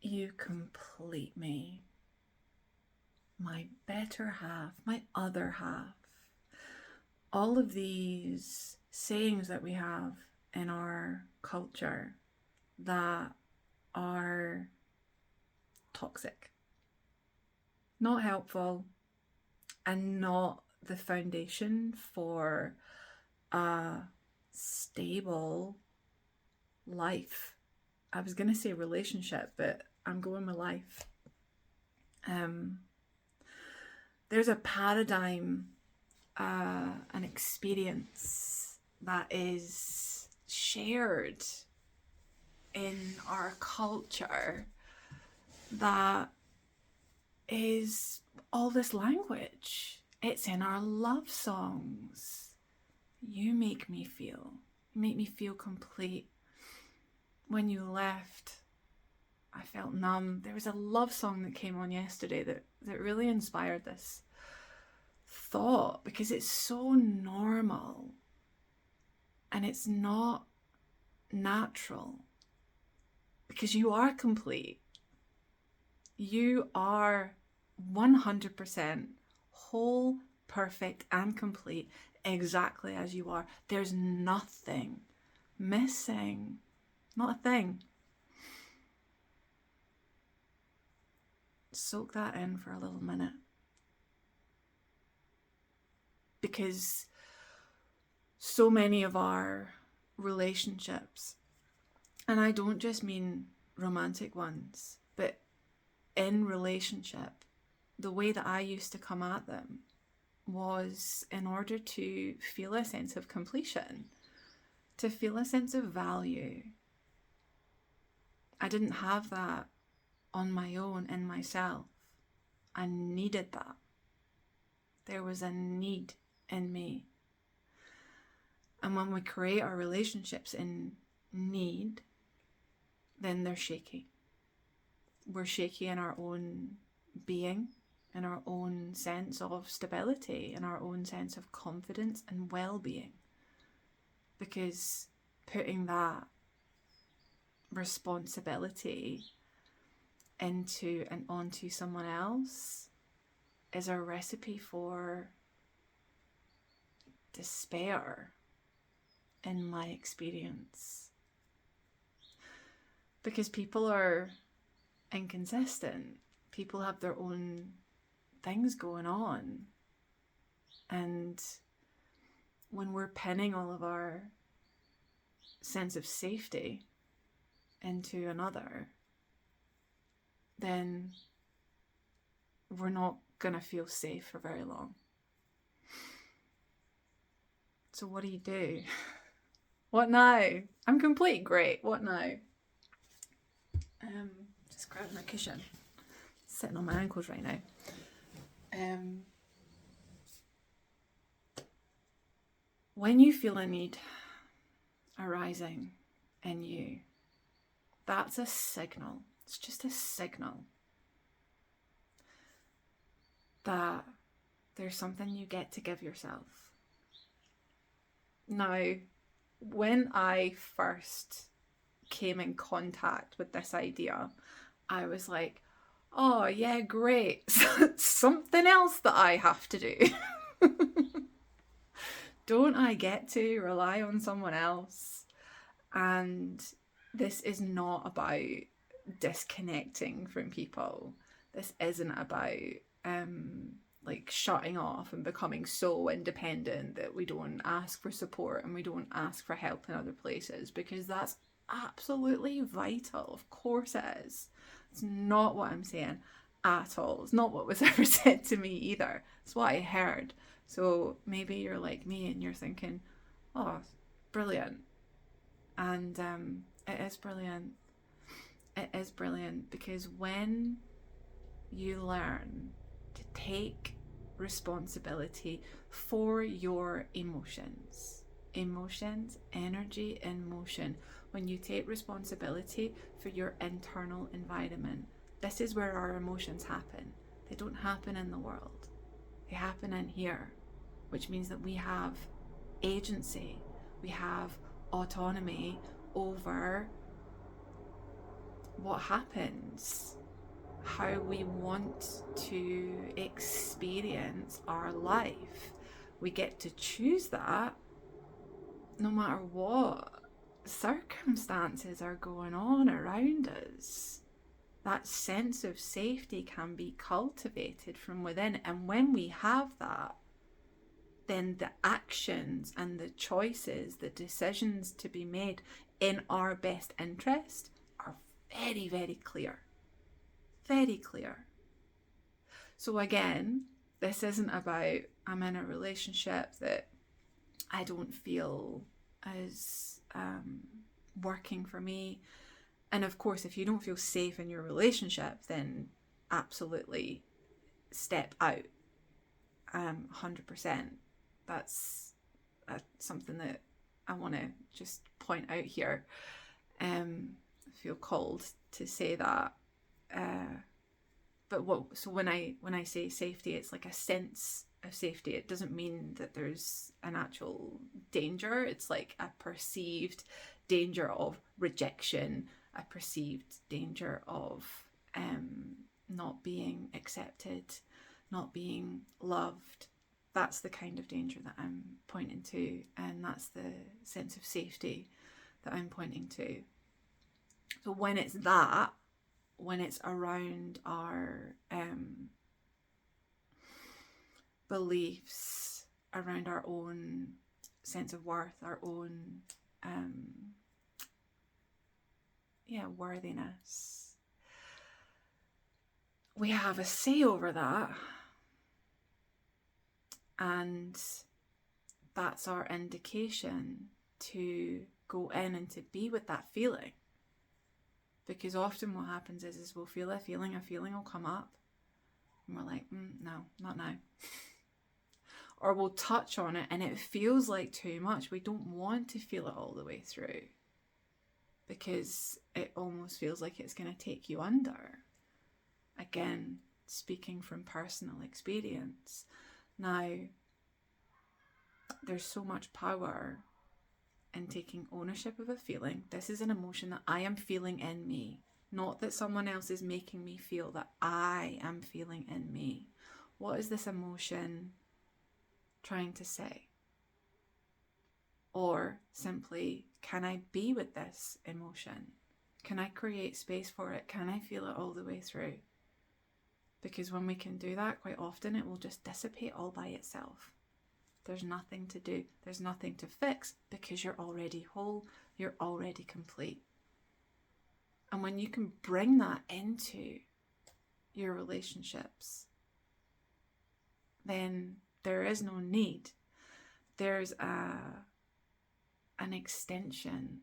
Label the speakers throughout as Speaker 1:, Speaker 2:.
Speaker 1: you complete me, my better half, my other half. All of these sayings that we have in our culture that are toxic, not helpful, and not the foundation for a stable life. I was going to say relationship, but I'm going with life. There's a paradigm, an experience that is shared in our culture that is all this language. It's in our love songs. You make me feel. You make me feel complete. When you left, I felt numb. There was a love song that came on yesterday that really inspired this thought, because it's so normal and it's not natural, because you are complete. You are 100% whole, perfect, and complete exactly as you are. There's nothing missing, not a thing. Soak that in for a little minute. Because so many of our relationships, and I don't just mean romantic ones, but in relationship, the way that I used to come at them was in order to feel a sense of completion, to feel a sense of value. I didn't have that on my own in myself. I needed that. There was a need in me. And when we create our relationships in need, then they're shaky. We're shaky in our own being, in our own sense of stability, in our own sense of confidence and well-being. Because putting that responsibility into and onto someone else is a recipe for despair, in my experience. Because people are inconsistent. People have their own things going on. And when we're pinning all of our sense of safety into another, then we're not going to feel safe for very long. So what do you do? What now? I'm complete. Great. What now? Just grab my cushion. Sitting on my ankles right now. When you feel a need arising in you, that's a signal. It's just a signal that there's something you get to give yourself. Now, when I first came in contact with this idea, I was like, oh yeah, great. Something else that I have to do. Don't I get to rely on someone else? And this is not about disconnecting from people. This isn't about like shutting off and becoming so independent that we don't ask for support and we don't ask for help in other places, because that's absolutely vital. Of course it is. It's not what I'm saying at all. It's not what was ever said to me either. It's what I heard. So maybe you're like me and you're thinking, oh, brilliant. And it is brilliant. It is brilliant, because when you learn to take responsibility for your emotions, energy in motion, when you take responsibility for your internal environment, this is where our emotions happen. They don't happen in the world. They happen in here, which means that we have agency, we have autonomy over what happens, how we want to experience our life. We get to choose that no matter what circumstances are going on around us. That sense of safety can be cultivated from within. And when we have that, then the actions and the choices, the decisions to be made in our best interest are very, very clear. Very clear. So again, this isn't about I'm in a relationship that I don't feel is working for me. And of course, if you don't feel safe in your relationship, then absolutely step out. 100%. That's something that I want to just point out here. I feel called to say that. But when I say safety, it's like a sense of safety. It doesn't mean that there's an actual danger. It's like a perceived danger of rejection, a perceived danger of not being accepted, not being loved. That's the kind of danger that I'm pointing to, and that's the sense of safety that I'm pointing to. So when it's that, when it's around our beliefs, around our own sense of worth, our own worthiness, we have a say over that, and that's our indication to go in and to be with that feeling. Because often what happens is we'll feel a feeling will come up, and we're like, no, not now. Or we'll touch on it and it feels like too much. We don't want to feel it all the way through, because it almost feels like it's going to take you under. Again, speaking from personal experience. Now, there's so much power in taking ownership of a feeling. This is an emotion that I am feeling in me, not that someone else is making me feel, that I am feeling in me. What is this emotion trying to say? Or simply, can I be with this emotion? Can I create space for it? Can I feel it all the way through? Because when we can do that, quite often it will just dissipate all by itself. There's nothing to do. There's nothing to fix, because you're already whole. You're already complete. And when you can bring that into your relationships, then there is no need. There's an extension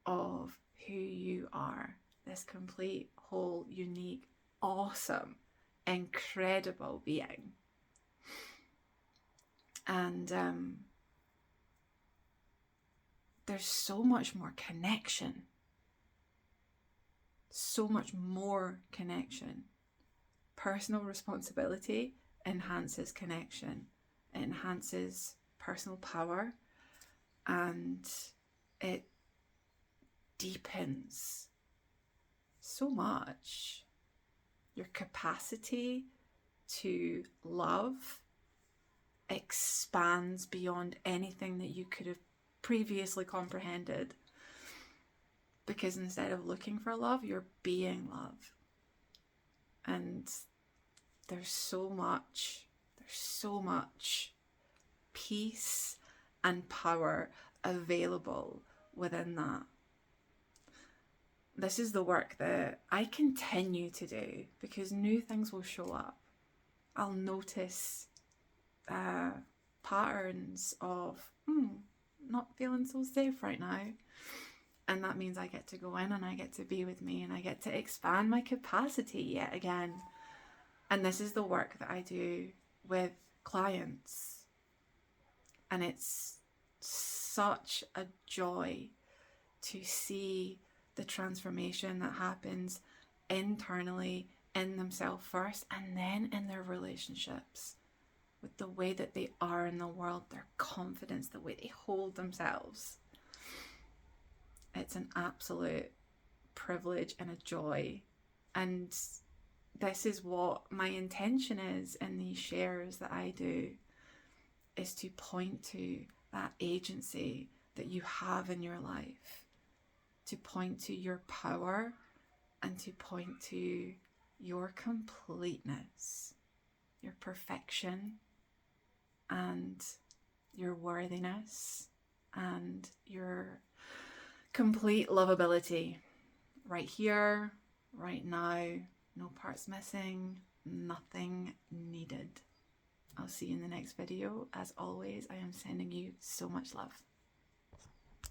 Speaker 1: of who you are. This complete, whole, unique, awesome, incredible being. And there's so much more connection. So much more connection. Personal responsibility enhances connection. It enhances personal power, and it deepens so much your capacity to love. Expands beyond anything that you could have previously comprehended, because instead of looking for love, you're being love. And there's so much peace and power available within that. This is the work that I continue to do, because new things will show up. I'll notice patterns of not feeling so safe right now, and that means I get to go in and I get to be with me, and I get to expand my capacity yet again. And this is the work that I do with clients, and it's such a joy to see the transformation that happens internally in themselves first, and then in their relationships, with the way that they are in the world, their confidence, the way they hold themselves. It's an absolute privilege and a joy. And this is what my intention is in these shares that I do, is to point to that agency that you have in your life, to point to your power, and to point to your completeness, your perfection, and your worthiness, and your complete lovability, right here, right now, no parts missing, nothing needed. I'll see you in the next video. As always, I am sending you so much love.